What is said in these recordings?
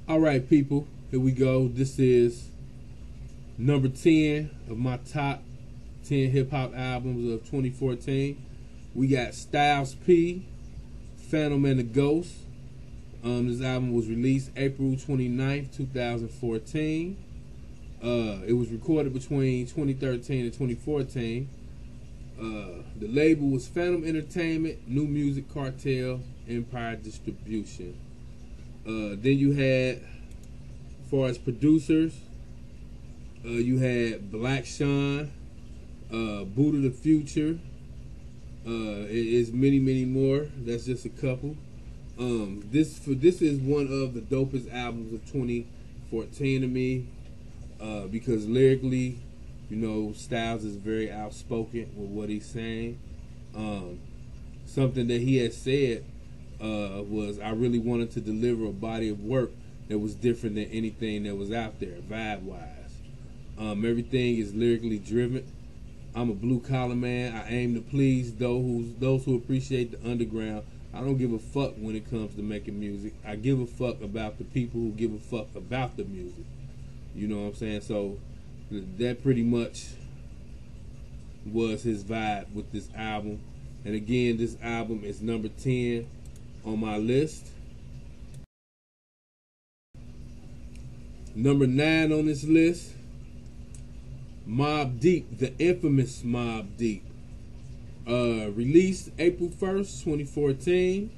All right, people, here we go. This is number 10 of my top 10 hip-hop albums of 2014. We got Styles P, Phantom and the Ghost. This album was released April 29th, 2014. It was recorded between 2013 and 2014. The label was Phantom Entertainment, New Music Cartel, Empire Distribution. Then you had, as far as producers, you had Black Sean, Buddha the Future. It is many more. That's just a couple. This is one of the dopest albums of 2014 to me, because lyrically, you know, Styles is very outspoken with what he's saying. Something that he had said was, I really wanted to deliver a body of work that was different than anything that was out there, vibe-wise. Everything is lyrically driven. I'm a blue-collar man. I aim to please those who appreciate the underground. I don't give a fuck when it comes to making music. I give a fuck about the people who give a fuck about the music. You know what I'm saying? So that pretty much was his vibe with this album. And again, this album is number 10 on my list. Number 9 on this list, Mobb Deep, the infamous Mobb Deep. Released April 1st, 2014.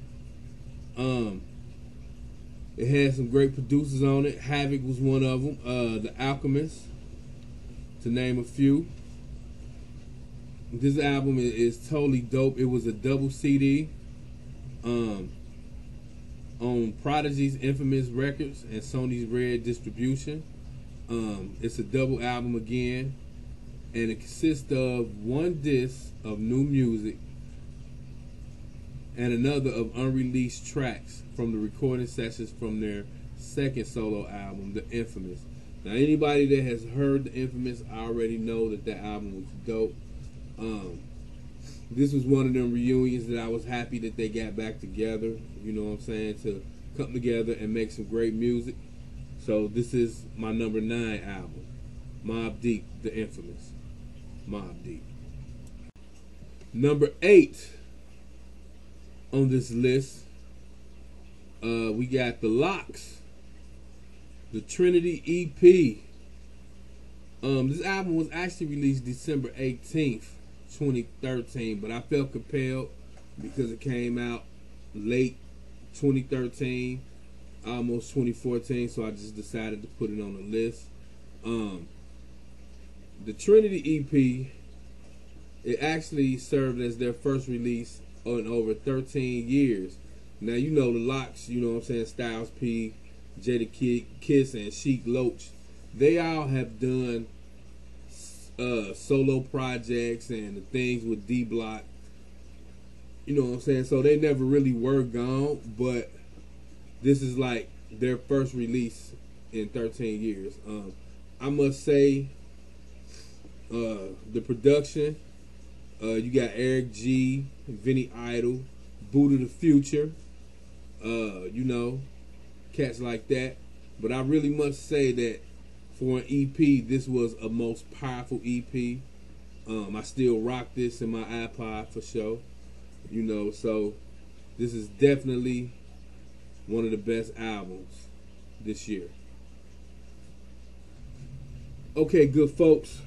It had some great producers on it. Havoc was one of them. The Alchemist, to name a few. This album is totally dope. It was a double CD on Prodigy's Infamous Records and Sony's Red Distribution. It's a double album again, and it consists of one disc of new music and another of unreleased tracks from the recording sessions from their second solo album, The Infamous. Now, anybody that has heard The Infamous already know that that album was dope. This was one of them reunions that I was happy that they got back together, you know what I'm saying, to come together and make some great music. So this is my number 9 album, Mobb Deep, The Infamous, Mobb Deep. Number 8 on this list, we got The Lox, the Trinity EP. This album was actually released December 18th, 2013, but I felt compelled because it came out late 2013, almost 2014, so I just decided to put it on the list. The Trinity EP, it actually served as their first release in over 13 years. Now, you know the Lox, you know what I'm saying, Styles P, Jada Kiss, and Sheik Loach. They all have done solo projects and the things with D-Block. You know what I'm saying? So they never really were gone, but this is like their first release in 13 years. I must say, the production, you got Eric G, Vinny Idol, Buddha the Future, you know, cats like that. But I really must say that for an EP, this was a most powerful EP. I still rock this in my iPod for sure. You know, so this is definitely one of the best albums this year. Okay, good folks.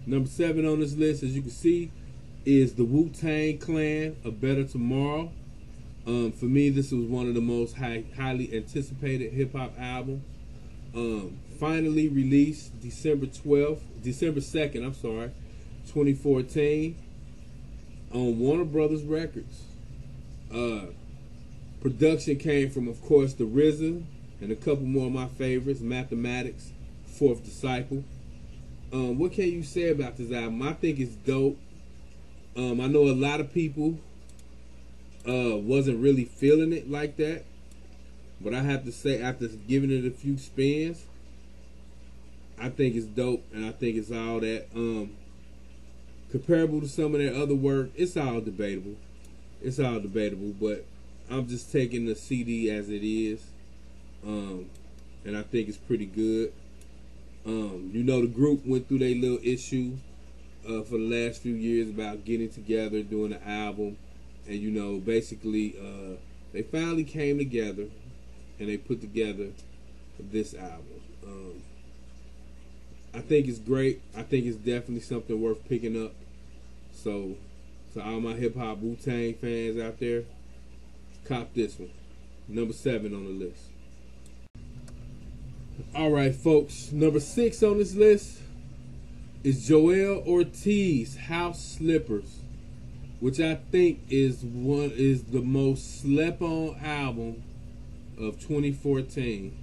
Number 7 on this list, as you can see, is the Wu-Tang Clan, A Better Tomorrow. For me, this was one of the most highly anticipated hip-hop albums. Finally released December 2nd, 2014, on Warner Brothers Records. Production came from, of course, the RZA and a couple more of my favorites, Mathematics, Fourth Disciple. What can you say about this album? I think it's dope. I know a lot of people wasn't really feeling it like that, but I have to say, after giving it a few spins, I think it's dope, and I think it's all that. Comparable to some of their other work, it's all debatable. It's all debatable, but I'm just taking the CD as it is. and I think it's pretty good. You know, the group went through their little issue for the last few years about getting together, doing an album, and you know, basically, they finally came together and they put together this album. I think it's great. I think it's definitely something worth picking up. So, to all my hip hop Wu-Tang fans out there, cop this one. Number 7 on the list. Alright, folks. Number 6 on this list is Joell Ortiz, House Slippers, which I think is the most slept on album of 2014.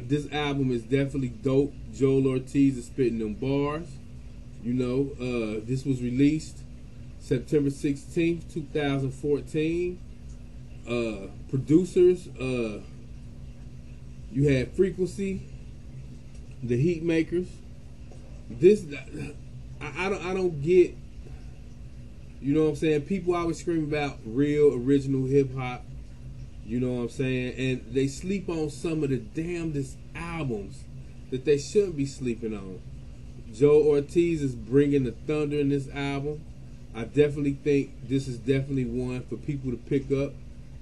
This album is definitely dope. Joell Ortiz is spitting them bars. You know, this was released September 16th, 2014. Producers, you had Frequency, the Heat Makers. This, I don't get, you know what I'm saying? People always scream about real original hip hop. You know what I'm saying? And they sleep on some of the damnedest albums that they shouldn't be sleeping on. Joell Ortiz is bringing the thunder in this album. I definitely think this is definitely one for people to pick up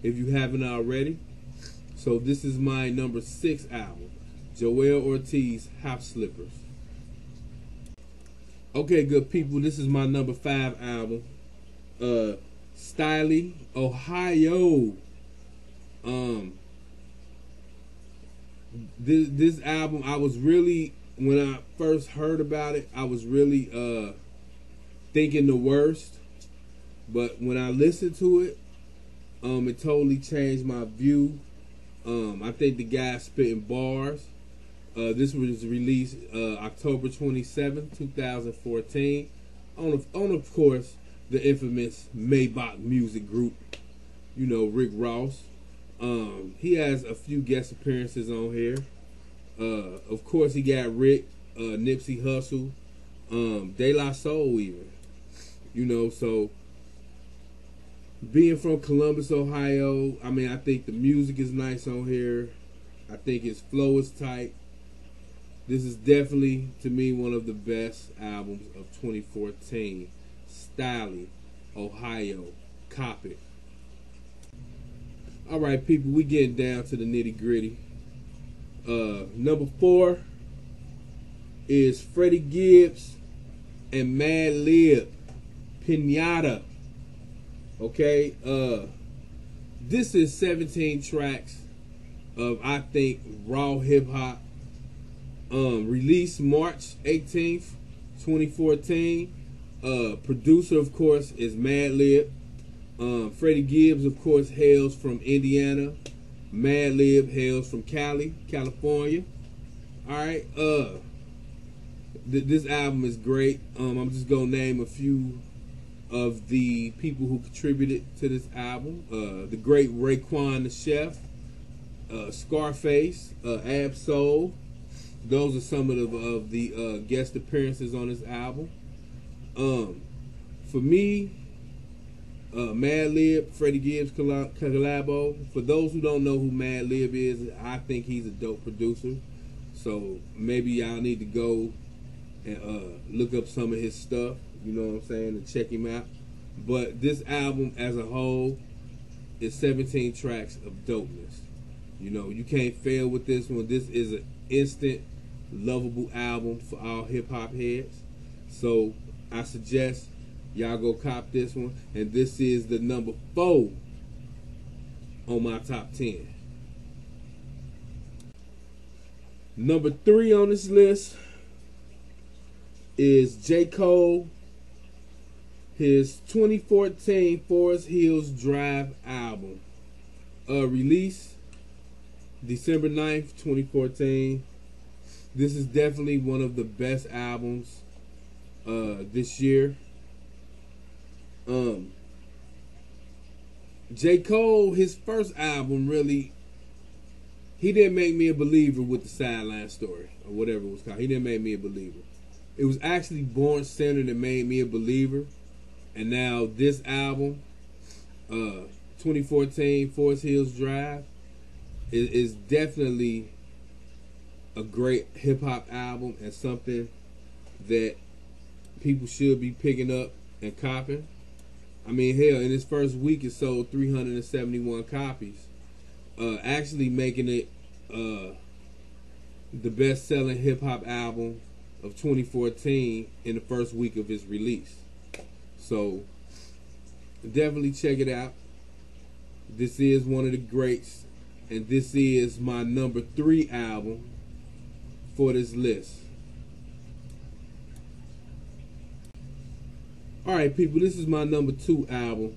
if you haven't already. So this is my number 6 album, Joell Ortiz, House Slippers. Okay, good people, this is my number 5 album, Stalley, Ohio. This album, I was really, when I first heard about it, I was really thinking the worst. But when I listened to it, it totally changed my view. I think the guy's spitting bars. This was released October 27, 2014, on of course the infamous Maybach Music Group. You know, Rick Ross. He has a few guest appearances on here. Of course, he got Rick, Nipsey Hussle, De La Soul even. You know, so being from Columbus, Ohio, I mean, I think the music is nice on here. I think his flow is tight. This is definitely, to me, one of the best albums of 2014. Stalley, Ohio. Cop it. Alright, people, we getting down to the nitty gritty. Number 4 is Freddie Gibbs and Madlib, Pinata. Okay, this is 17 tracks of, I think, raw hip hop. Released March 18th, 2014. Producer, of course, is Madlib. Freddie Gibbs, of course, hails from Indiana. Madlib hails from Cali, California. Alright, this album is great. I'm just gonna name a few of the people who contributed to this album. The great Raekwon the Chef, Scarface, Ab-Soul. Those are some of the guest appearances on this album. For me, Madlib, Freddie Gibbs collabo. For those who don't know who Madlib is, I think he's a dope producer. So maybe y'all need to go and look up some of his stuff, you know what I'm saying, and check him out. But this album as a whole is 17 tracks of dopeness. You know, you can't fail with this one. This is an instant, lovable album for all hip-hop heads. So I suggest y'all go cop this one. And this is the number 4 on my top 10. Number 3 on this list is J. Cole, his 2014 Forest Hills Drive album. Released December 9th, 2014. This is definitely one of the best albums this year. J. Cole, his first album, really, he didn't make me a believer with the Sideline Story, or whatever it was called. He didn't make me a believer. It was actually Born Sinner that made me a believer. And now this album, 2014 Forest Hills Drive is definitely a great hip hop album and something that people should be picking up and copying. I mean, hell, in its first week it sold 371 copies, actually making it the best-selling hip-hop album of 2014 in the first week of its release. So definitely check it out. This is one of the greats, and this is my number 3 album for this list. Alright, people, this is my number 2 album.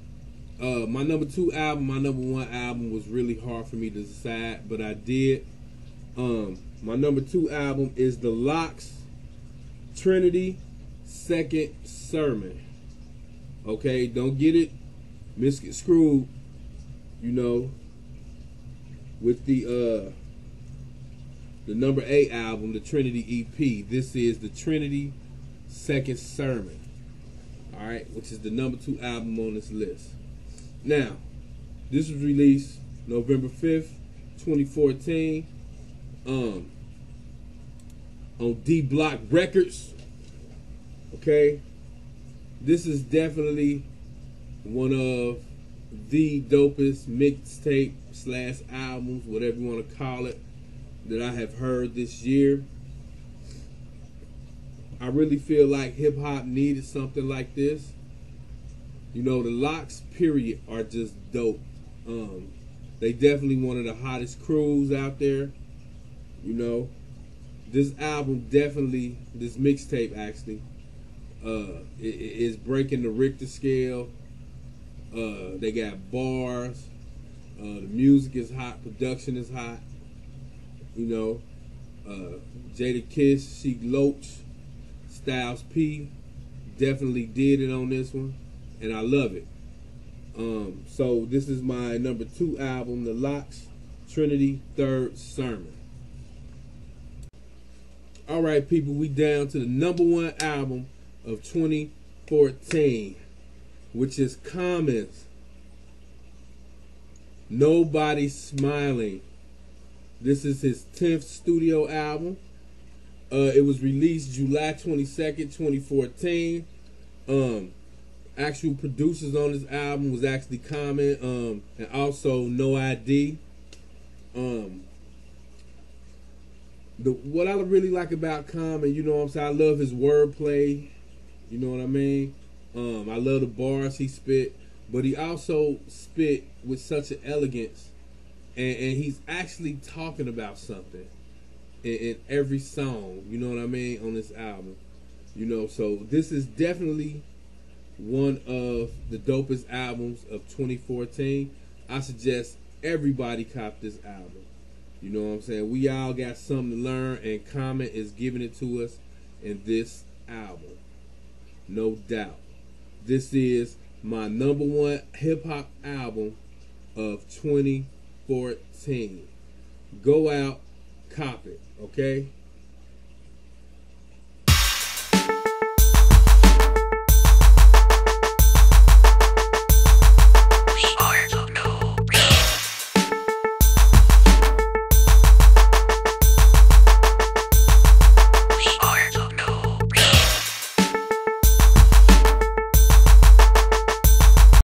My number 2 album, my number 1 album was really hard for me to decide, but I did. My number 2 album is The Lox, Trinity, Second Sermon. Okay, don't get it misconstrued, you know, with the number 8 album, the Trinity EP. This is the Trinity Second Sermon. Alright, which is the number 2 album on this list. Now, this was released November 5th, 2014, on D Block Records. Okay, this is definitely one of the dopest mixtape / albums, whatever you want to call it, that I have heard this year. I really feel like hip-hop needed something like this. You know, the Lox, period, are just dope. They definitely one of the hottest crews out there. You know, this album definitely, this mixtape actually, is breaking the Richter scale. They got bars. The music is hot. Production is hot. You know, Jada Kiss, Sheek Loach, Styles P definitely did it on this one, and I love it. So this is my number 2 album, The Lox, Trinity, Third Sermon. Alright, people, we down to the number 1 album of 2014, which is Common's Nobody Smiling. This is his 10th studio album. It was released July 22nd, 2014. Actual producers on this album was actually Common, and also No ID. What I really like about Common, you know what I'm saying, I love his wordplay, you know what I mean? I love the bars he spit, but he also spit with such an elegance, and he's actually talking about something in every song, you know what I mean, on this album. You know, so this is definitely one of the dopest albums of 2014. I suggest everybody cop this album. You know what I'm saying? We all got something to learn, and Common is giving it to us in this album. No doubt. This is my number 1 hip-hop album of 2014. Go out, cop it, okay?